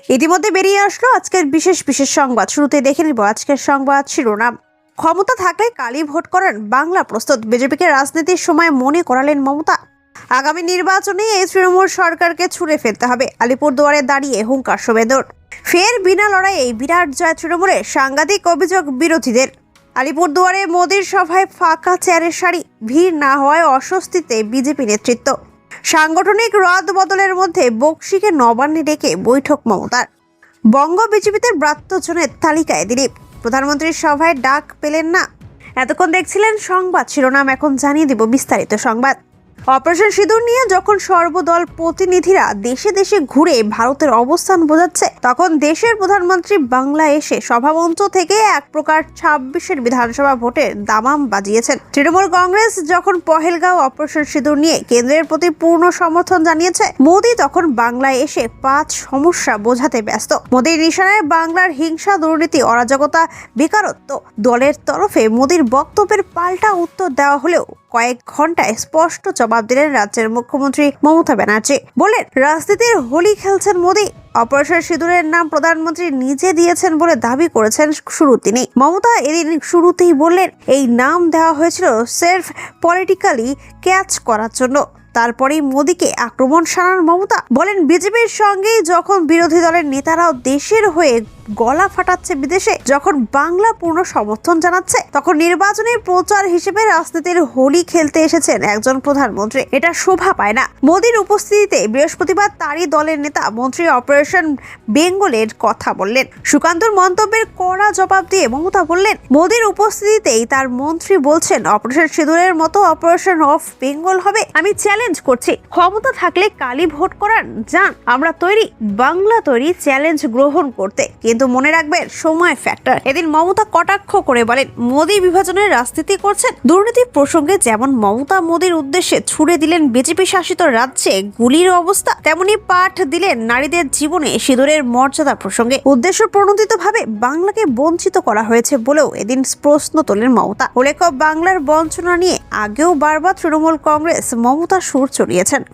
ইতিমধ্যে বেরিয়ে আসলো আজকের বিশেষ সংবাদ। শুরুতে দেখে নিব আজকের সংবাদ শিরোনাম। ক্ষমতা থাকলে কালি ভোট করার বাংলা প্রস্তুত, বিজেপিকে রাজনীতির সময় মনে করালেন মমতা। আগামী নির্বাচনে এই তৃণমূল সরকারকে ছুঁড়ে ফেলতে হবে, আলিপুরদুয়ারে দাঁড়িয়ে হুঙ্কার শুভেন্দুর। ফের বিনা লড়াইয়ে বিরাট জয় তৃণমূলের, সাংঘাতিক অভিযোগ বিরোধীদের। আলিপুরদুয়ারে মোদির সভায় ফাঁকা চেয়ারের সারি, ভিড় না হওয়ায় অস্বস্তিতে বিজেপি নেতৃত্ব। সাংগঠনিক রদ বদলের মধ্যে বক্সিকে নবান্নে ডেকে বৈঠক মমতার। বঙ্গ বিজেপিতে ব্রাত্যজনের তালিকায় দিলীপ, প্রধানমন্ত্রীর সভায় ডাক পেলেন না। এতক্ষণ দেখছিলেন সংবাদ শিরোনাম, এখন জানিয়ে দিব বিস্তারিত সংবাদ। অপারেশন সিঁদুর নিয়ে যখন সর্বদল প্রতিনিধিরা দেশে দেশে ঘুরে ভারতের অবস্থান বোঝাচ্ছে, তখন দেশের প্রধানমন্ত্রী বাংলায় এসে সভামঞ্চ থেকে এক প্রকার 26-এর বিধানসভা ভোটের দামাম বাজিয়েছেন। তৃণমূল কংগ্রেস যখন পহেলগাঁও অপারেশন সিঁদুর নিয়ে কেন্দ্রের প্রতি পূর্ণ সমর্থন জানিয়েছে, মোদি তখন বাংলায় এসে 5 সমস্যা বোঝাতে ব্যস্ত। মোদির নিশানায় বাংলার হিংসা, দুর্নীতি, অরাজকতা, বেকারত্ব। দলের তরফে মোদির বক্তব্যের পাল্টা উত্তর দেওয়া হলেও কয়েক ঘন্টায় স্পষ্ট জবাব দিলেন রাজ্যের মুখ্যমন্ত্রী মমতা ব্যানার্জি। বললেন, রাজনীতির হোলি খেলছেন মোদি। অপারেশন সিঁদুরের নাম প্রধানমন্ত্রী নিজে দিয়েছেন বলে দাবি করেছেন শুরু তিনি। মমতা এদিন শুরুতেই বললেন, এই নাম দেওয়া হয়েছিল সেলফ পলিটিক্যালি ক্যাচ করার জন্য। তারপরেই মোদিকে আক্রমণ শানান মমতা। বলেন, বিজেপির সঙ্গেই যখন বিরোধী দলের নেতারাও দেশের হয়ে গলা ফাটাচ্ছে বিদেশে, যখন বাংলা পূর্ণ সমর্থন জানাচ্ছে, তখন নির্বাচনী প্রচার হিসেবে রাজনীতির হোলি খেলতে এসেছেন একজন প্রধানমন্ত্রী। এটা শোভা পায় না। মোদির উপস্থিতিতে বৃহস্পতিবার তারই দলের নেতা মন্ত্রী অপারেশন বেঙ্গলের কথা বললেন। সুকান্তর মন্তব্যের কড়া জবাব দিয়ে মমতা বললেন, মোদির উপস্থিতিতেই তার মন্ত্রী বলছেন অপারেশন সিঁদুরের মতো অপারেশন অফ বেঙ্গল হবে। আমি চ্যালেঞ্জ করছি, ক্ষমতা থাকলে কালি ভোট করান যান, আমরা তৈরি, বাংলা তৈরি চ্যালেঞ্জ গ্রহণ করতে, কিন্তু মনে রাখবেন সময় ফ্যাক্টর। এদিন মমতা কটাক্ষ করে বলেন, মোদি বিভাজনের রাজনীতি করছেন। দুর্নীতি প্রসঙ্গে যেমন মমতা মোদির উদ্দেশ্যে ছুড়ে দিলেন বিজেপি শাসিত রাজ্যে গুলির অবস্থা, তেমনি পাঠ দিলেন নারীদের জীবনে সিঁদুরের মর্যাদা প্রসঙ্গে। উদ্দেশ্য প্রণোদিত ভাবে বাংলাকে বঞ্চিত করা হয়েছে বলেও এদিন প্রশ্ন তোলেন মমতা। উল্লেখ্য, বাংলার বঞ্চনা নিয়ে আগেও বারবার তৃণমূল কংগ্রেস মমতা সুর চড়িয়েছেন।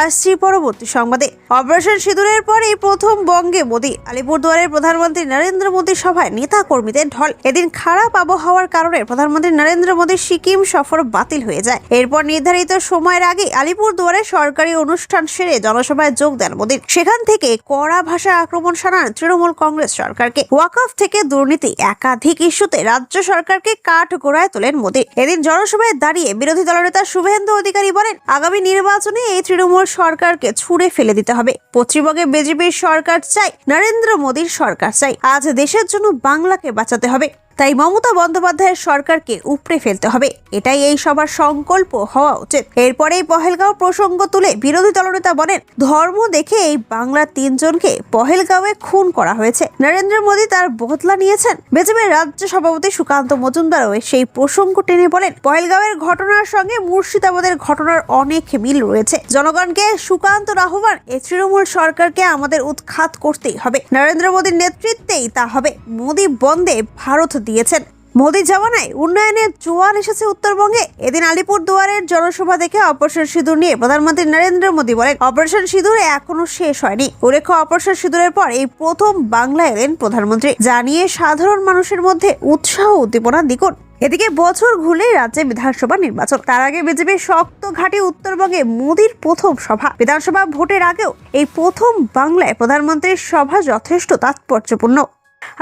আসছি পরবর্তী সংবাদে। অপারেশন সিঁদুরের পর এই প্রথম বঙ্গে মোদি। আলিপুরদুয়ারের প্রধানমন্ত্রী নরেন্দ্র মোদীর সভায় নেতা কর্মীদের ঢল। এদিন খারাপ আবহাওয়ার কারণে প্রধানমন্ত্রী নরেন্দ্র মোদীর সিকিম সফর বাতিল হয়ে যায়। এরপর নির্ধারিত সময়ের আগে আলিপুরদুয়ারে সরকারি অনুষ্ঠান সেরে জনসভায় যোগ দেন মোদী। সেখান থেকে কড়া ভাষায় আক্রমণ শানান তৃণমূল কংগ্রেস সরকারকে। ওয়াকফ থেকে দুর্নীতি, একাধিক ইস্যুতে রাজ্য সরকারকে কাঠ গোড়ায় তোলেন মোদী। এদিন জনসভায় দাঁড়িয়ে বিরোধী দলনেতা শুভেন্দু অধিকারী বলেন, আগামী নির্বাচনে এই তৃণমূল সরকারকে ছুঁড়ে ফেলে দিতে হবে। পশ্চিমবঙ্গে বিজেপির সরকার চাই, নরেন্দ্র মোদীর সরকার চাই। আজ দেশের জন্য বাংলাকে বাঁচাতে হবে, তাই মমতা বন্দ্যোপাধ্যায়ের সরকারকে উপড়ে ফেলতে হবে, এটাই এই সবার সংকল্প হওয়া উচিত। এরপরেই পহেলগাঁও প্রসঙ্গ তুলে বিরোধী দলনেতা বলেন, ধর্ম দেখে এই বাংলার 3 জনকে পহেলগাঁওয়ে খুন করা হয়েছে। নরেন্দ্র মোদী তার বদলা নিয়েছেন। বিজেপির রাজ্য সভাপতি সুকান্ত মজুমদারও সেই প্রসঙ্গ টেনে বলেন, পহেলগাঁওয়ের ঘটনার সঙ্গে মুর্শিদাবাদের ঘটনার অনেক মিল রয়েছে। জনগণকে সুকান্ত আহ্বান, এই তৃণমূল সরকারকে আমাদের উৎখাত করতেই হবে। নরেন্দ্র মোদীর নেতৃত্বেই তা হবে। মোদী বন্দে ভারত দিয়েছেন। মোদী জমানায় উন্নয়নের জোয়ার এসেছে উত্তরবঙ্গে। এদিন আলিপুরদুয়ারের জনসভা দেখে অপারেশন সিঁদুর নিয়ে প্রধানমন্ত্রী নরেন্দ্র মোদী বলেন, অপারেশন সিঁদুর এখনো শেষ হয়নি। উল্লেখ্য, অপারেশন সিঁদুরের পর এই প্রথম বাংলায় এলেন প্রধানমন্ত্রী, জানিয়ে সাধারণ মানুষের মধ্যে উৎসাহ উদ্দীপনা দ্বিগুণ। এদিকে বছর ঘুরলেই রাজ্যে বিধানসভা নির্বাচন। তার আগে বিজেপির শক্ত ঘাঁটি উত্তরবঙ্গে মোদীর প্রথম সভা। বিধানসভা ভোটের আগেও এই প্রথম বাংলায় প্রধানমন্ত্রীর সভা যথেষ্ট তাৎপর্যপূর্ণ।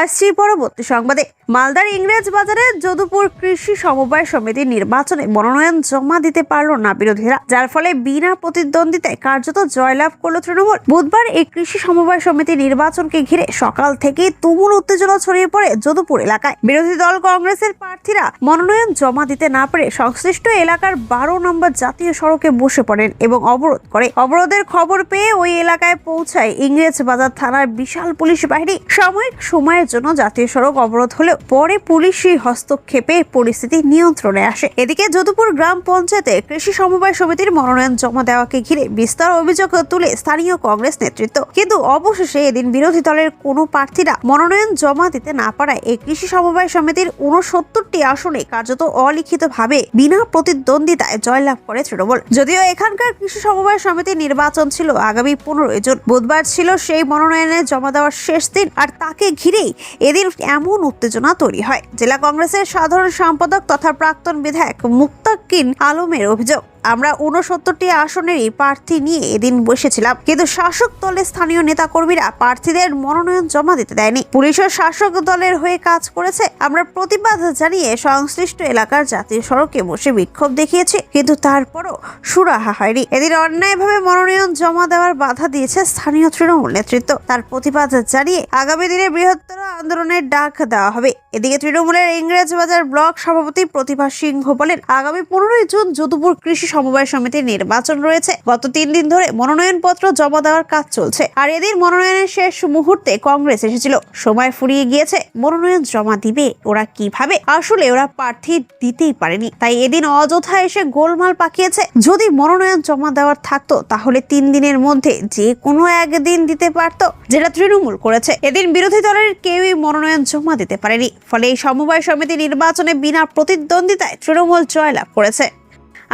আসছি পরবর্তী সংবাদে। মালদার ইংরেজ বাজারে যদুপুর কৃষি সমবায় সমিতির নির্বাচনে মনোনয়ন জমা দিতে পারল না বিরোধীরা, যার ফলে বিনা প্রতিদ্বন্দ্বিতায় কার্যত জয়লাভ করল তৃণমূল। বুধবার এই কৃষি সমবায় সমিতি নির্বাচনকে ঘিরে সকাল থেকেই তুমুল উত্তেজনা ছড়িয়ে পড়ে যদুপুর এলাকায়। বিরোধী দল কংগ্রেসের প্রার্থীরা মনোনয়ন জমা দিতে না পেরে সংশ্লিষ্ট এলাকার 12 নম্বর জাতীয় সড়কে বসে পড়েন এবং অবরোধ করে। অবরোধের খবর পেয়ে ওই এলাকায় পৌঁছায় ইংরেজ বাজার থানার বিশাল পুলিশ বাহিনী। সাময়িক সময় সময়ের জন্য জাতীয় সড়ক অবরোধ হলেও পরে পুলিশি হস্তক্ষেপে পরিস্থিতি নিয়ন্ত্রণে আসে। এদিকে যদুপুর গ্রাম পঞ্চায়েতে কৃষি সমবায় সমিতির মনোনয়ন জমা দেওয়াকে ঘিরে বিস্তর অভিযোগ তুলে স্থানীয় কংগ্রেস নেতৃত্ব, কিন্তু অবশেষে এদিন বিরোধী দলের কোনো প্রার্থীরা মনোনয়ন জমা দিতে না পারায় এই কৃষি সমবায় সমিতির 69টি আসনে কার্যত অলিখিতভাবে বিনা প্রতিদ্বন্দ্বিতায় জয়লাভ করে তৃণমূল। যদিও এখানকার কৃষি সমবায় সমিতির নির্বাচন ছিল আগামী 15 জুন, বুধবার ছিল সেই মনোনয়নে জমা দেওয়ার শেষ দিন, আর তাকে ঘিরেই এদিন এমন উত্তেজনা তৈরি হয়। জেলা কংগ্রেসের সাধারণ সম্পাদক তথা প্রাক্তন বিধায়ক মুক্তাকিন আলমের অভিযোগ, আমরা 69টি আসনেরই প্রার্থী নিয়ে এদিন বসেছিলাম, কিন্তু শাসক দলের স্থানীয় নেতাকর্মীরা প্রার্থীদের মনোনয়ন জমা দিতে দেয়নি। পুলিশও শাসক দলের হয়ে কাজ করেছে। আমরা প্রতিবাদ জানিয়ে সংশ্লিষ্ট এলাকার জাতীয় সড়কে বসে বিক্ষোভ দেখিয়েছি, কিন্তু তারপরও সুরাহা হয়নি। এদিন অন্যায়ভাবে মনোনয়ন জমা দেওয়ার বাধা দিয়েছে স্থানীয় তৃণমূল নেতৃত্ব। তার প্রতিবাদ জানিয়ে আগামী দিনে বৃহত্তর আন্দোলনের ডাক দেওয়া হবে। এদিকে তৃণমূলের ইংরেজবাজার ব্লক সভাপতি প্রতিভা সিংহ বলেন, আগামী 15 জুন যদুপুর কৃষি সমবায় সমিতির নির্বাচন রয়েছে। গত 3 দিন ধরে মনোনয়নপত্র জমা দেওয়ার কাজ চলছে, আর এদিন মনোনয়নের শেষ মুহূর্তে কংগ্রেস এসেছিল। সময় ফুরিয়ে গিয়েছে, মনোনয়ন জমা দিবে ওরা কিভাবে? আসলে ওরা প্রার্থী দিতেই পারেনি, তাই এদিন অযথা এসে গোলমাল পাকিয়েছে। যদি মনোনয়ন জমা দেওয়ার থাকতো তাহলে 3 দিনের মধ্যে যে কোনো একদিন দিতে পারতো, যেটা তৃণমূল করেছে। এদিন বিরোধী দলের কেউই মনোনয়ন জমা দিতে পারেনি, ফলে এই সমবায় সমিতি নির্বাচনে বিনা প্রতিদ্বন্দ্বিতায় তৃণমূল জয়লাভ করেছে।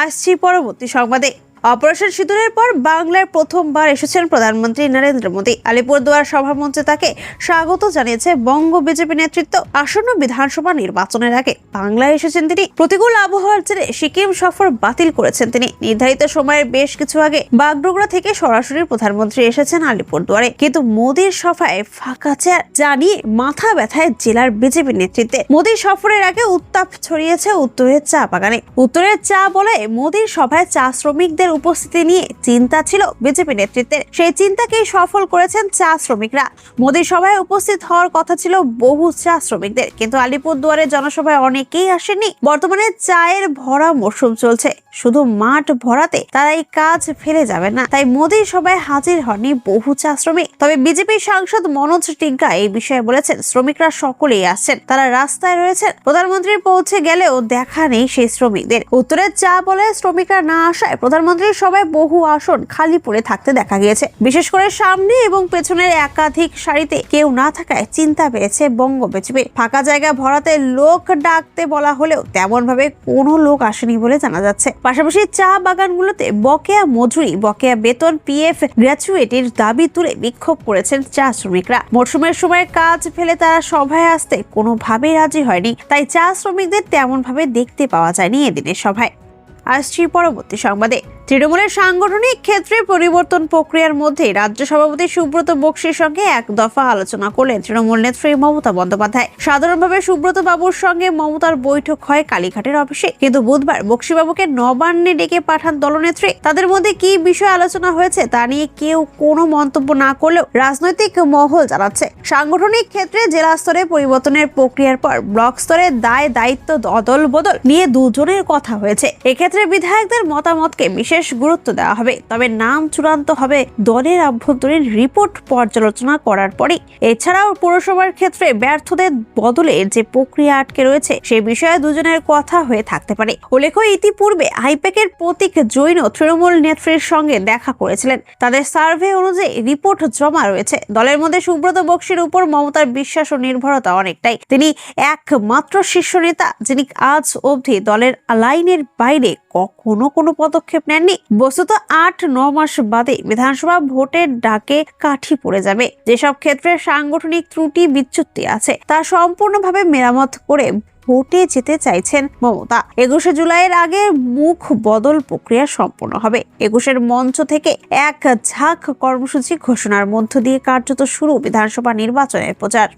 আসছি পরবর্তী সংবাদে। অপারেশন সিঁদুরের পর বাংলায় প্রথমবার এসেছেন প্রধানমন্ত্রী নরেন্দ্র মোদী। আলিপুরদুয়ার সভামঞ্চে তাকে স্বাগত জানিয়েছে বঙ্গ বিজেপি নেতৃত্ব। আসন্ন বিধানসভা নির্বাচনের আগে বাংলায় এসেছেন তিনি। প্রতিকূল আবহাওয়ার জেরে সিকিম সফর বাতিল করেছেন তিনি। নির্ধারিত সময়ের বেশ কিছু আগে বাগডোগরা থেকে সরাসরি প্রধানমন্ত্রী এসেছেন আলিপুরদুয়ারে, কিন্তু মোদীর সভায় ফাঁকা চেয়ার জানিয়ে মাথা ব্যথায় জেলার বিজেপি নেতৃত্বে। মোদীর সফরের আগে উত্তাপ ছড়িয়েছে উত্তরের চা বাগানে। উত্তরের চা বলে মোদীর সভায় চা শ্রমিকদের উপস্থিতি নিয়ে চিন্তা ছিল বিজেপি নেতৃত্বের। সেই চিন্তাকেই সফল করেছেন চা শ্রমিকরা। মোদীর সভায় উপস্থিত হওয়ার কথা ছিল বহু চা শ্রমিকদের, কিন্তু আলিপুরদুয়ারের জনসভায় অনেকেই আসেনি। বর্তমানে চায়ের ভরা মরশুম চলছে, শুধু মাঠ ভরাতে তারা এই কাজ ফেলে যাবেন না, তাই মোদীর সভায় হাজির হননি বহু চা শ্রমিক। তবে বিজেপি সাংসদ মনোজ টিগ্গা এই বিষয়ে বলেছেন, শ্রমিকরা সকলেই আসছেন, তারা রাস্তায় রয়েছেন। প্রধানমন্ত্রী পৌঁছে গেলেও দেখা নেই সেই শ্রমিকদের। উত্তরের চা বলে শ্রমিকরা না আসায় প্রধানমন্ত্রী সবাই বহু আসন খালি পড়ে থাকতে দেখা গিয়েছে। বিশেষ করে সামনে এবং পেছনের একাধিক সারিতে কেউ না থাকায় চিন্তা বেড়েছে বঙ্গ বিজেপির। ফাঁকা জায়গা ভরাতে লোক ডাকতে বলা হলেও তেমন ভাবে কোনো লোক আসেনি বলে জানা যাচ্ছে। পাশাপাশি চা বাগানগুলোতে বকেয়া মজুরি, বকেয়া বেতন, পিএফ গ্র্যাচুইটির দাবি তুলে বিক্ষোভ করেছেন চা শ্রমিকরা। মরশুমের সময় কাজ ফেলে তারা সভায় আসতে কোনোভাবেই রাজি হয়নি, তাই চা শ্রমিকদের তেমন ভাবে দেখতে পাওয়া যায়নি এদিনের সভায়। আসছি পরবর্তী সংবাদে। তৃণমূলের সাংগঠনিক ক্ষেত্রে পরিবর্তন প্রক্রিয়ার মধ্যে রাজ্য সভাপতি সুব্রত বক্সির সঙ্গে এক দফা আলোচনা করলেন তৃণমূল নেত্রী মমতা বন্দ্যোপাধ্যায়। সাধারণভাবে সুব্রত বাবুর সঙ্গে মমতার বৈঠক হয় কালীঘাটের অফিসে, কিন্তু বুধবার বক্সিবাবুকে নবান্নে ডেকে পাঠান দলনেত্রী। তাদের মধ্যে কি বিষয় আলোচনা হয়েছে তা নিয়ে কেউ কোনো মন্তব্য না করলেও রাজনৈতিক মহল জানাচ্ছে, সাংগঠনিক ক্ষেত্রে জেলা স্তরে পরিবর্তনের প্রক্রিয়ার পর ব্লক স্তরে দায় দায়িত্ব অদল বদল নিয়ে দুজনের কথা হয়েছে। এক্ষেত্রে বিধায়কদের মতামতকে বিশেষ গুরুত্ব দেওয়া হবে, তবে নাম চূড়ান্ত হবে দলের আভ্যন্তরীণ রিপোর্ট পর্যালোচনা করার পরে। এছাড়াও পৌরসভার ক্ষেত্রে ব্যর্থদের বদলে যে প্রক্রিয়া আটকে রয়েছে সে বিষয়ে দুজনের কথা হয়ে থাকতে পারে। উল্লেখ্য, ইতিপূর্বে আইপ্যাকের প্রতীক জৈন তৃণমূল নেত্রীর সঙ্গে দেখা করেছিলেন। তাদের সার্ভে অনুযায়ী রিপোর্ট জমা রয়েছে। দলের মধ্যে সুব্রত বক্সির উপর মমতার বিশ্বাস ও নির্ভরতা অনেকটাই। তিনি একমাত্র শীর্ষ নেতা যিনি আজ অবধি দলের লাইনের বাইরে কখনো কোনো পদক্ষেপ নেননি। বস্তুত 8-9 মাস বাদে বিধানসভা ভোটের ডাকে কাঠি পড়ে যাবে। যেসব ক্ষেত্রে সাংগঠনিক ত্রুটি বিচ্যুতি আছে তা সম্পূর্ণভাবে মেরামত করে ভোটে যেতে চাইছেন মমতা। 21 জুলাইয়ের আগে মুখ বদল প্রক্রিয়া সম্পন্ন হবে। 21 মঞ্চ থেকে এক ঝাঁক কর্মসূচি ঘোষণার মধ্য দিয়ে কার্যত শুরু বিধানসভা নির্বাচনের প্রচার।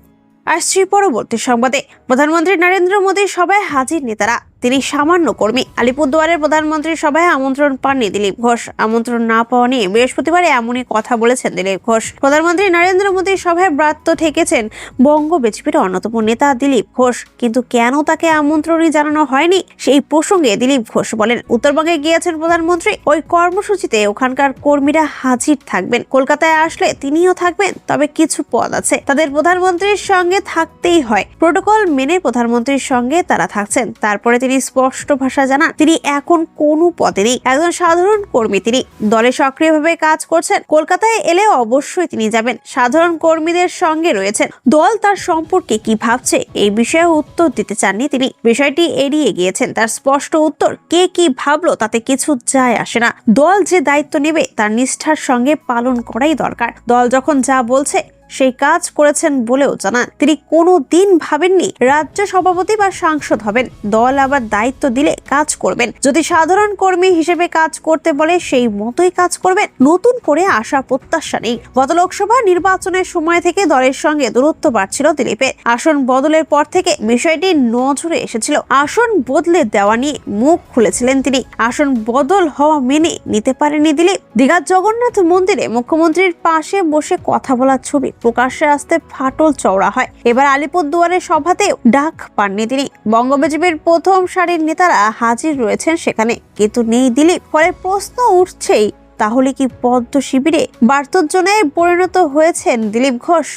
আসছি পরবর্তী সংবাদে। প্রধানমন্ত্রী নরেন্দ্র মোদীর সভায় হাজির নেতারা। তিনি সামান্য কর্মী। আলিপুরদুয়ারের প্রধানমন্ত্রীর সভায় আমন্ত্রণ পাননি দিলীপ ঘোষ। আমন্ত্রণ না পাওয়া নিয়ে বৃহস্পতিবার এমনই কথা বলেছেন দিলীপ ঘোষ। প্রধানমন্ত্রী নরেন্দ্র মোদীর সভায় ব্রাত্য ঠেকেছেন বঙ্গ বিজেপির অন্যতম নেতা দিলীপ ঘোষ, কিন্তু কেন তাকে আমন্ত্রণই জানানো হয়নি সেই প্রসঙ্গে দিলীপ ঘোষ বলেন, উত্তরবঙ্গে গিয়েছেন প্রধানমন্ত্রী, ওই কর্মসূচিতে ওখানকার কর্মীরা হাজির থাকবেন। কলকাতায় আসলে তিনিও থাকবেন, তবে কিছু পদ আছে তাদের প্রধানমন্ত্রীর সঙ্গে থাকতেই হয়। প্রোটোকল মেনে প্রধানমন্ত্রীর সঙ্গে তারা থাকছেন। তারপরে তিনি স্পষ্ট ভাষা জানান, তিনি এখন কোনো পদে নেই, একজন সাধারণ কর্মী। তিনি দলে সক্রিয়ভাবে কাজ করছেন। কলকাতায় এলে অবশ্যই তিনি যাবেন, সাধারণ কর্মীদের সঙ্গে রয়েছেন। দল তার সম্পর্কে কি ভাবছে এই বিষয়ে উত্তর দিতে চাননি তিনি। বিষয়টি এড়িয়ে গিয়েছেন। তার স্পষ্ট উত্তর, কে কি ভাবলো তাতে কিছু যায় আসে না। দল যে দায়িত্ব নেবে তার নিষ্ঠার সঙ্গে পালন করাই দরকার। দল যখন যা বলছে সেই কাজ করেছেন বলেও জানান। তিনি কোনো দিন ভাবেননি রাজ্য সভাপতি বা সাংসদ হবেন। দল আবার দায়িত্ব দিলে কাজ করবেন। যদি সাধারণ কর্মী হিসেবে কাজ করতে বলে সেই মতোই কাজ করবেন। নতুন করে আশা প্রত্যাশা নেই। গত লোকসভা নির্বাচনের সময় থেকে দলের সঙ্গে দূরত্ব বাড়ছিল দিলীপের। আসন বদলের পর থেকে বিষয়টি নজরে এসেছিল। আসন বদলে দেওয়া নিয়ে মুখ খুলেছিলেন তিনি। আসন বদল হওয়া মেনে নিতে পারেনি দিলীপ। দীঘার জগন্নাথ মন্দিরে মুখ্যমন্ত্রীর পাশে বসে কথা বলার ছবি প্রকাশ্যে আসতে ফাটল চওড়া হয়। এবার আলিপুরদুয়ারের সভাতেও ডাক পাননি তিনি। বঙ্গ বিজেপির প্রথম সারির নেতারা হাজির রয়েছেন সেখানে, কিন্তু নেই দিলীপ। ফলে প্রশ্ন উঠছেই, তাহলে কি পদ্ম শিবিরে বার্তজনে পরিণত হয়েছেন দিলীপ ঘোষ?